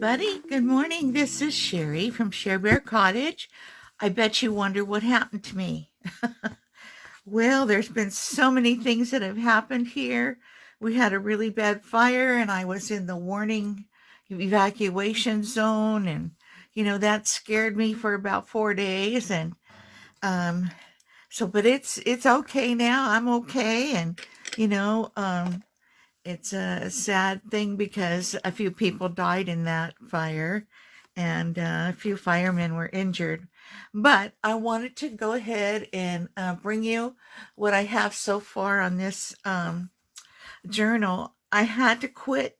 everybody. Good morning. This is Sherry from ShareBearCottage. I bet you wonder what happened to me. Well, there's been so many things that have happened here. We had a really bad fire and I was in the warning evacuation zone, and that scared me for about 4 days. And um but it's okay now. I'm okay. And you know it's a sad thing because a few people died in that fire, and a few firemen were injured. But I wanted to go ahead and bring you what I have so far on this journal. I had to quit.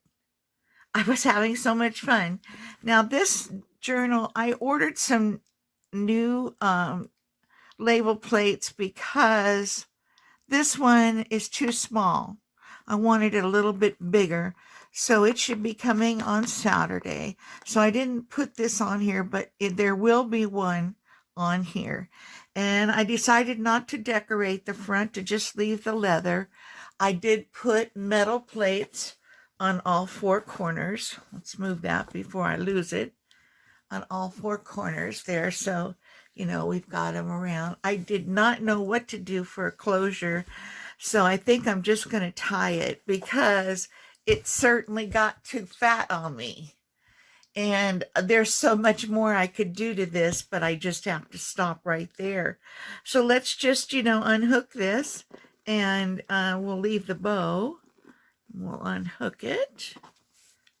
I was having so much fun. Now, this journal, I ordered some new label plates because this one is too small. I wanted it a little bit bigger, so it should be coming on Saturday. So I didn't put this on here, but there will be one on here. And I decided not to decorate the front, to just leave the leather. I did put metal plates on all 4 corners. Let's move that before I lose it. On all 4 corners there, so we've got them around. I did not know what to do for a closure, so I think I'm just going to tie it because it certainly got too fat on me. And there's so much more I could do to this, but I just have to stop right there. So let's just, unhook this, and we'll leave the bow. We'll unhook it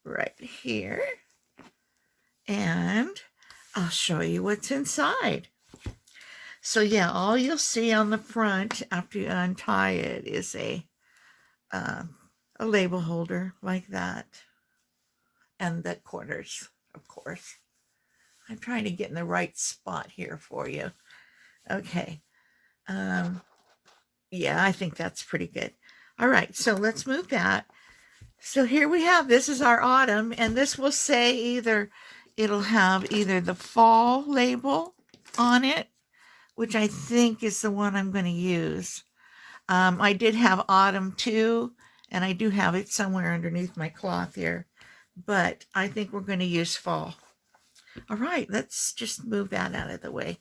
right here. And I'll show you what's inside. So yeah, all you'll see on the front after you untie it is a label holder like that, and the corners, of course. I'm trying to get in the right spot here for you. Okay. Yeah, I think that's pretty good. All right, so let's move that. So here we have, this is our autumn, and this will say it'll have either the fall label on it, which I think is the one I'm going to use. I did have autumn too, and I do have it somewhere underneath my cloth here, but I think we're going to use fall. All right, let's just move that out of the way.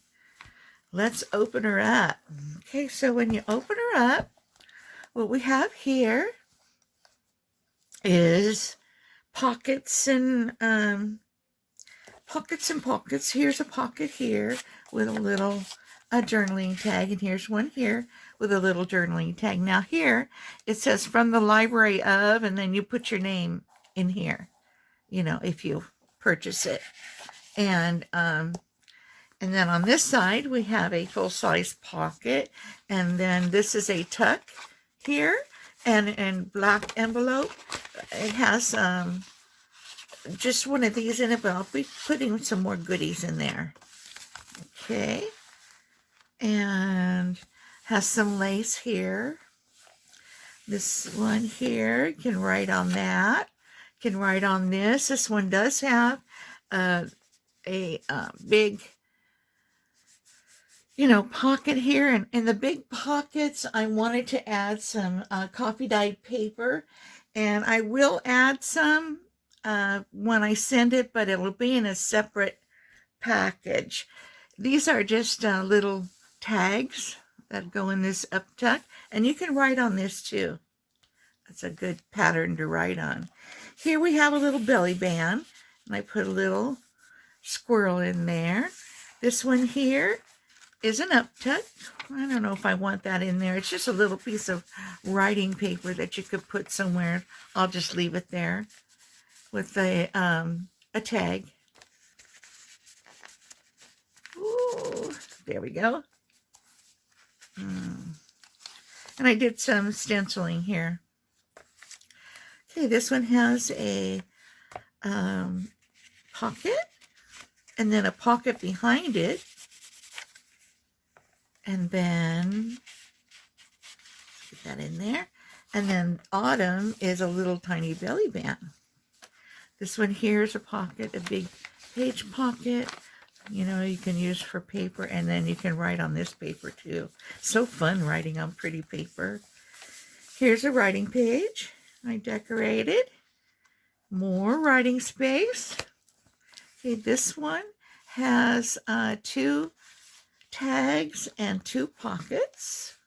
Let's open her up. Okay, so when you open her up, what we have here is pockets and pockets. Here's a pocket here with a little journaling tag, and here's one here with a little journaling tag. Now here it says from the library of, and then you put your name in here, if you purchase it. And then on this side we have a full-size pocket, and then this is a tuck here, and in black envelope it has just one of these in it, but I'll be putting some more goodies in there. Okay. And has some lace here. This one here, you can write on that. You can write on this. This one does have a big, pocket here. And in the big pockets, I wanted to add some coffee dyed paper. And I will add some when I send it, but it'll be in a separate package. These are just little tags that go in this up tuck, and you can write on this too. That's a good pattern to write on. Here we have a little belly band, and I put a little squirrel in there. This one here is an up tuck. I don't know if I want that in there. It's just a little piece of writing paper that you could put somewhere. I'll just leave it there with a tag. Ooh, there we go. And I did some stenciling here. Okay, this one has a pocket, and then a pocket behind it. And then, get that in there. And then autumn is a little tiny belly band. This one here is a pocket, a big page pocket. You can use for paper, and then you can write on this paper too. So fun writing on pretty paper. Here's a writing page I decorated. More writing space. Okay, this one has 2 tags and 2 pockets.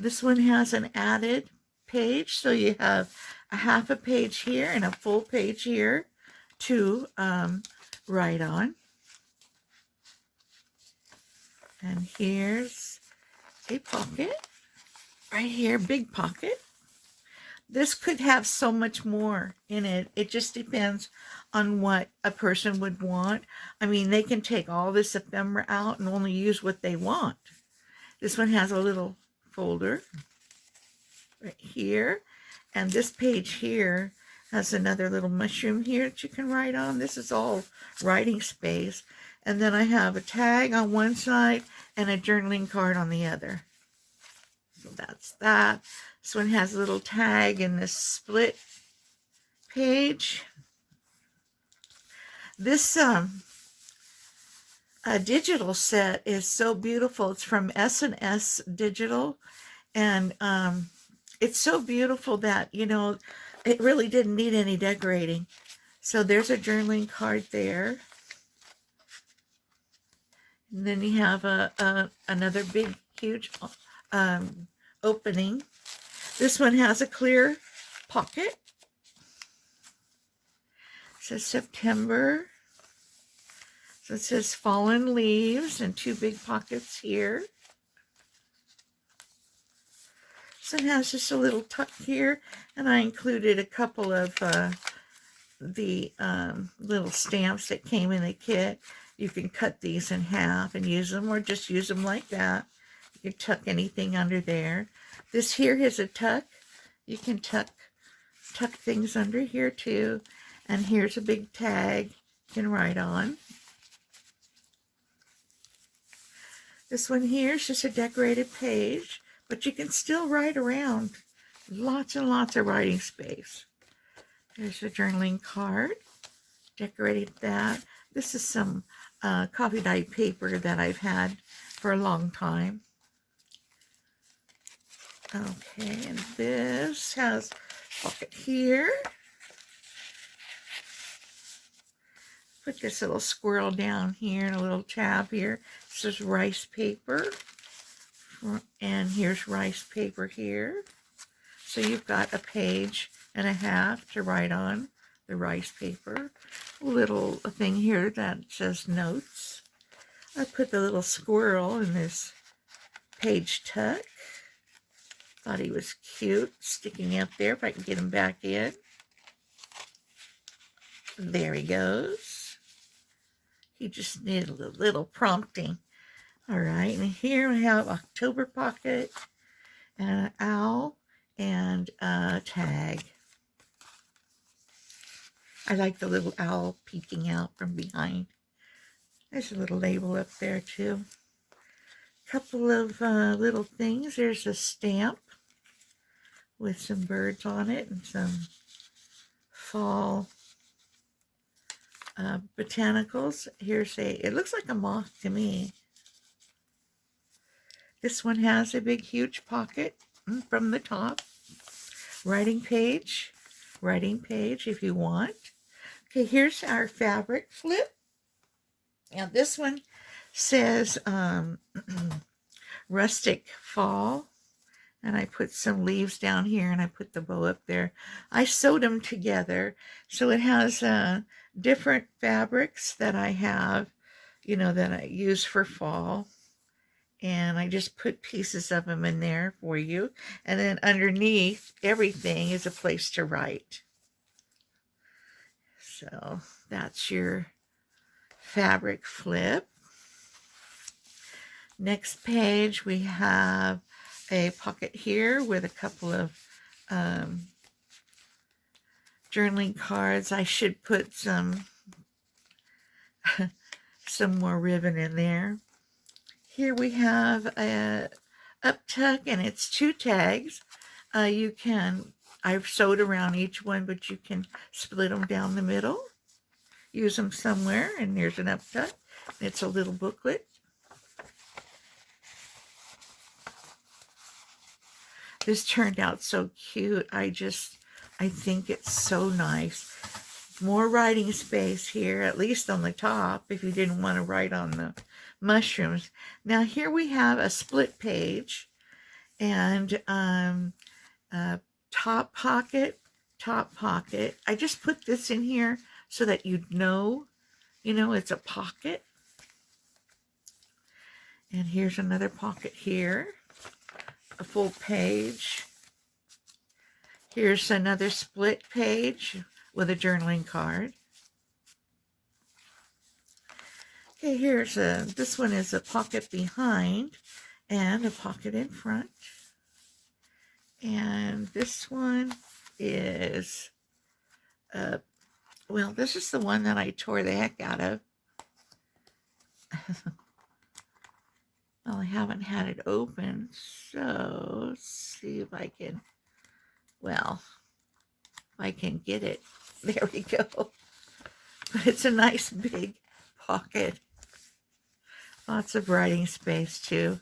This one has an added page, so you have a half a page here and a full page here to write on. And here's a pocket right here, big pocket. This could have so much more in it. It just depends on what a person would want. I mean, they can take all this ephemera out and only use what they want. This one has a little folder right here. And this page here has another little mushroom here that you can write on. This is all writing space. And then I have a tag on one side and a journaling card on the other. So that's that. This one has a little tag in this split page. This digital set is so beautiful. It's from S&S Digital, and it's so beautiful that, you know, it really didn't need any decorating. So there's a journaling card there. And then you have another big, huge opening. This one has a clear pocket. It says September. So it says fallen leaves and 2 big pockets here. So it has just a little tuck here, and I included a couple of the little stamps that came in the kit. You can cut these in half and use them, or just use them like that. You can tuck anything under there. This here is a tuck. You can tuck things under here too. And here's a big tag you can write on. This one here is just a decorated page, but you can still write around. Lots and lots of writing space. There's a journaling card. Decorated that. This is some coffee dyed paper that I've had for a long time. Okay, and this has a pocket here. Put this little squirrel down here and a little tab here. This is rice paper. And here's rice paper here. So you've got a page and a half to write on the rice paper. A little thing here that says notes. I put the little squirrel in this page tuck. Thought he was cute, sticking up there. If I can get him back in. There he goes. He just needed a little prompting. All right, and here we have October pocket, and an owl, and a tag. I like the little owl peeking out from behind. There's a little label up there too. Couple of little things. There's a stamp with some birds on it and some fall botanicals. Here's it looks like a moth to me. This one has a big, huge pocket from the top. Writing page if you want. Okay, here's our fabric flip. Now this one says rustic fall. And I put some leaves down here and I put the bow up there. I sewed them together. So it has different fabrics that I have, you know, that I use for fall. And I just put pieces of them in there for you. And then underneath everything is a place to write. So that's your fabric flip. Next page we have a pocket here with a couple of journaling cards. I should put some more ribbon in there. Here we have a up tuck, and it's 2 tags. I've sewed around each one, but you can split them down the middle. Use them somewhere, and there's an up tuck. It's a little booklet. This turned out so cute. I think it's so nice. More writing space here, at least on the top, if you didn't want to write on the mushrooms. Now here we have a split page, and top pocket, top pocket. I just put this in here so that you'd know, it's a pocket. And here's another pocket here, a full page. Here's another split page with a journaling card. Okay, this one is a pocket behind and a pocket in front. And this one is, well, this is the one that I tore the heck out of. Well, I haven't had it open, so let's see if I can, well, if I can get it. There we go. But it's a nice big pocket. Lots of writing space too,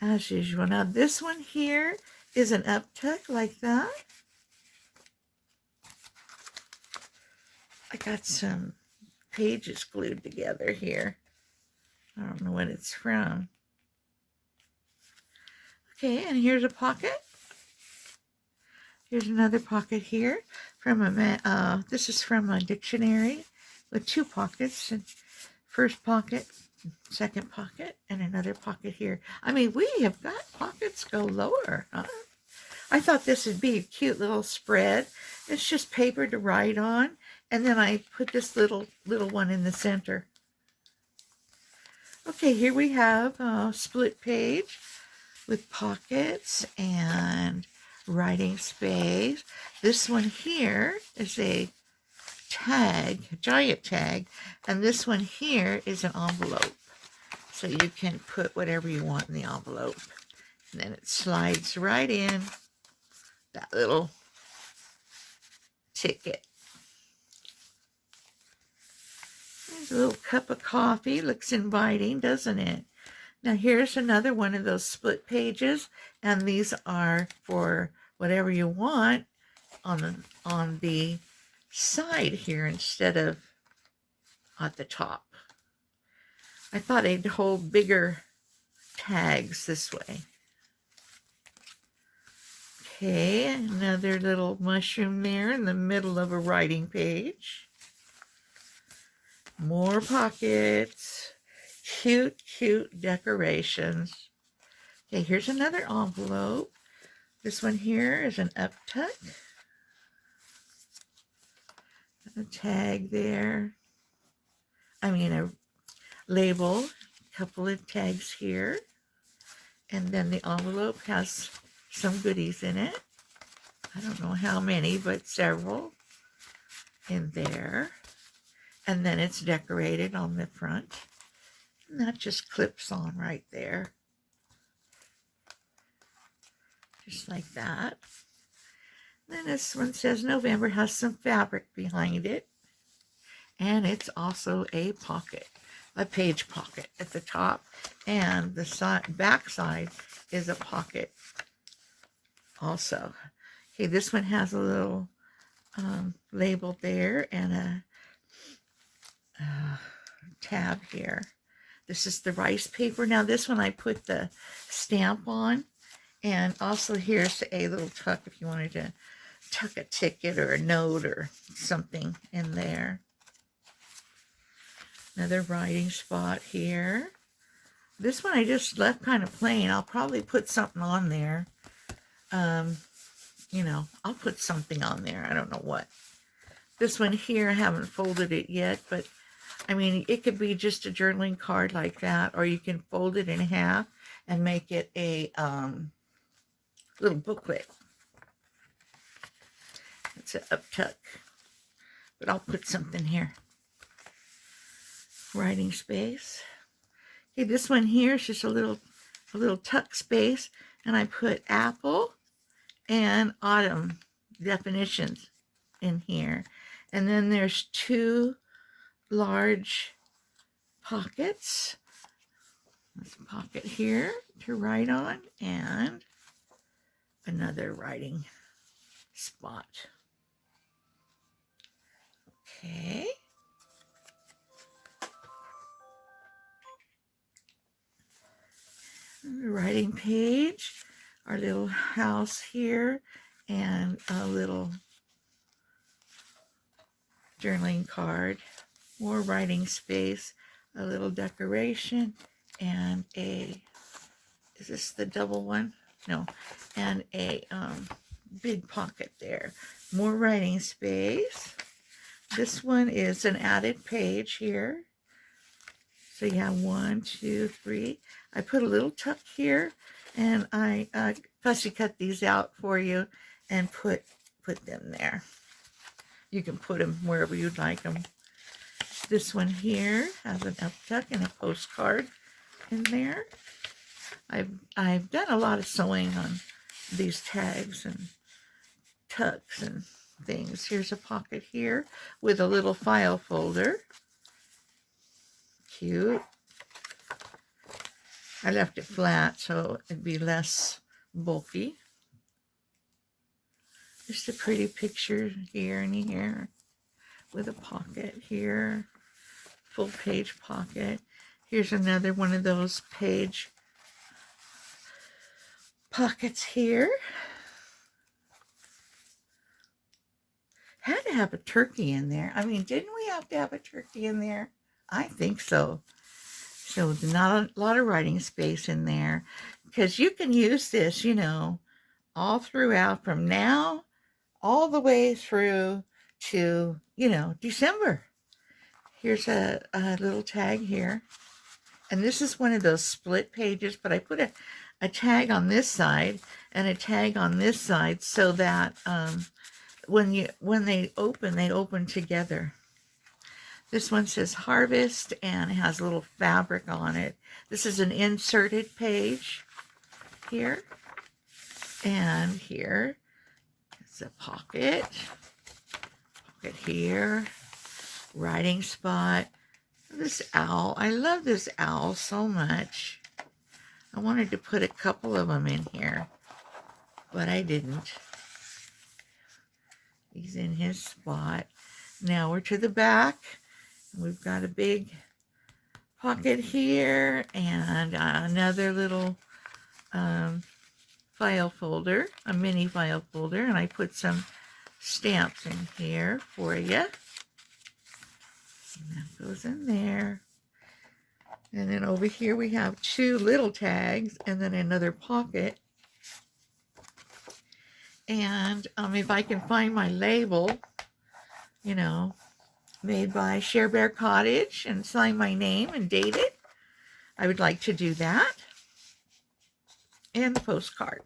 as usual. Now this one here is an uptuck like that. I got some pages glued together here. I don't know what it's from. Okay, and here's a pocket. Here's another pocket here from this is from a dictionary with two pockets. And first pocket, second pocket, and another pocket here. I mean, we have got pockets galore, huh? I thought this would be a cute little spread. It's just paper to write on, and then I put this little one in the center. Okay, here we have a split page with pockets and writing space. This one here is a tag, a giant tag, and this one here is an envelope. So you can put whatever you want in the envelope. And then it slides right in that little ticket. There's a little cup of coffee. Looks inviting, doesn't it? Now here's another one of those split pages, and these are for whatever you want on the side here instead of at the top. I thought they'd hold bigger tags this way. Okay, another little mushroom there in the middle of a writing page. More pockets. Cute, cute decorations. Okay, here's another envelope. This one here is an uptuck. A tag there. I mean a label. A couple of tags here. And then the envelope has some goodies in it. I don't know how many, but several in there. And then it's decorated on the front. And that just clips on right there. Just like that. Then this one says November, has some fabric behind it. And it's also a pocket, a page pocket at the top. And the back side is a pocket also. Okay, this one has a little label there and a tab here. This is the rice paper. Now this one I put the stamp on, and also here's a little tuck if you wanted to tuck a ticket or a note or something in there. Another writing spot here. This one I just left kind of plain. I'll probably put something on there. You know, I'll put something on there. I don't know what. This one here, I haven't folded it yet, but I mean, it could be just a journaling card like that, or you can fold it in half and make it a little booklet. It's an uptuck, but I'll put something here. Writing space. Okay, this one here is just a little tuck space, and I put apple and autumn definitions in here. And then there's two large pockets. There's a pocket here to write on, and another writing spot. Okay. Writing page, our little house here, and a little journaling card, more writing space, a little decoration, and a, is this the double one? No, and a big pocket there. More writing space. This one is an added page here. So you have 1, 2, 3. I put a little tuck here, and I fussy cut these out for you and put them there. You can put them wherever you'd like them. This one here has an up tuck and a postcard in there. I've done a lot of sewing on these tags and tucks and things. Here's a pocket here with a little file folder. Cute. I left it flat so it'd be less bulky. Just a pretty picture here and here with a pocket here. Full page pocket. Here's another one of those page pockets here. Had to have a turkey in there. I mean, didn't we have to have a turkey in there? I think so. So not a lot of writing space in there, because you can use this, you know, all throughout from now all the way through to, you know, December. Here's a little tag here. And this is one of those split pages, but I put a tag on this side and a tag on this side so that when they open together. This one says Harvest and it has a little fabric on it. This is an inserted page here. And here is a pocket. Pocket here. Writing spot. This owl. I love this owl so much. I wanted to put a couple of them in here, but I didn't. He's in his spot. Now we're to the back. We've got a big pocket here and another little file folder, a mini file folder, and I put some stamps in here for you. And that goes in there. And then over here we have 2 little tags and then another pocket. And if I can find my label, you know, made by ShareBearCottage and sign my name and date it, I would like to do that. And the postcard.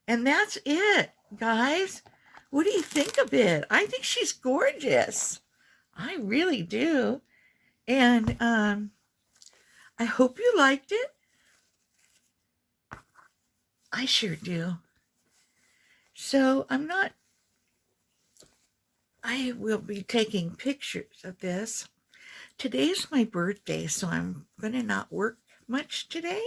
And that's it, guys. What do you think of it? I think she's gorgeous. I really do. And I hope you liked it. I sure do. So I will be taking pictures of this. Today's my birthday, so I'm going to not work much today.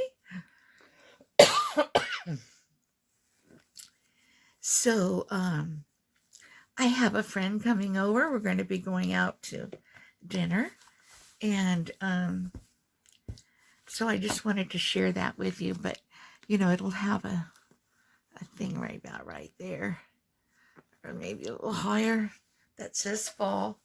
So, I have a friend coming over. We're going to be going out to dinner. And so I just wanted to share that with you. But, you know, it'll have a thing right about right there. Or maybe a little higher that says fall.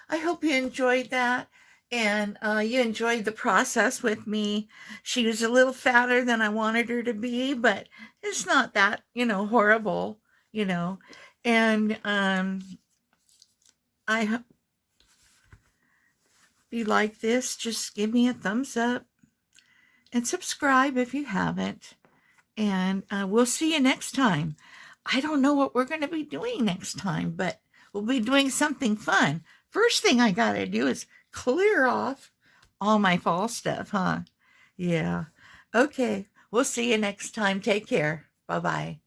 I hope you enjoyed that. And you enjoyed the process with me. She was a little fatter than I wanted her to be, but it's not that, you know, horrible, you know. And I hope you like this. Just give me a thumbs up and subscribe if you haven't. And we'll see you next time. I don't know what we're going to be doing next time, but we'll be doing something fun. First thing I got to do is clear off all my fall stuff, huh? Yeah. Okay. We'll see you next time. Take care. Bye-bye.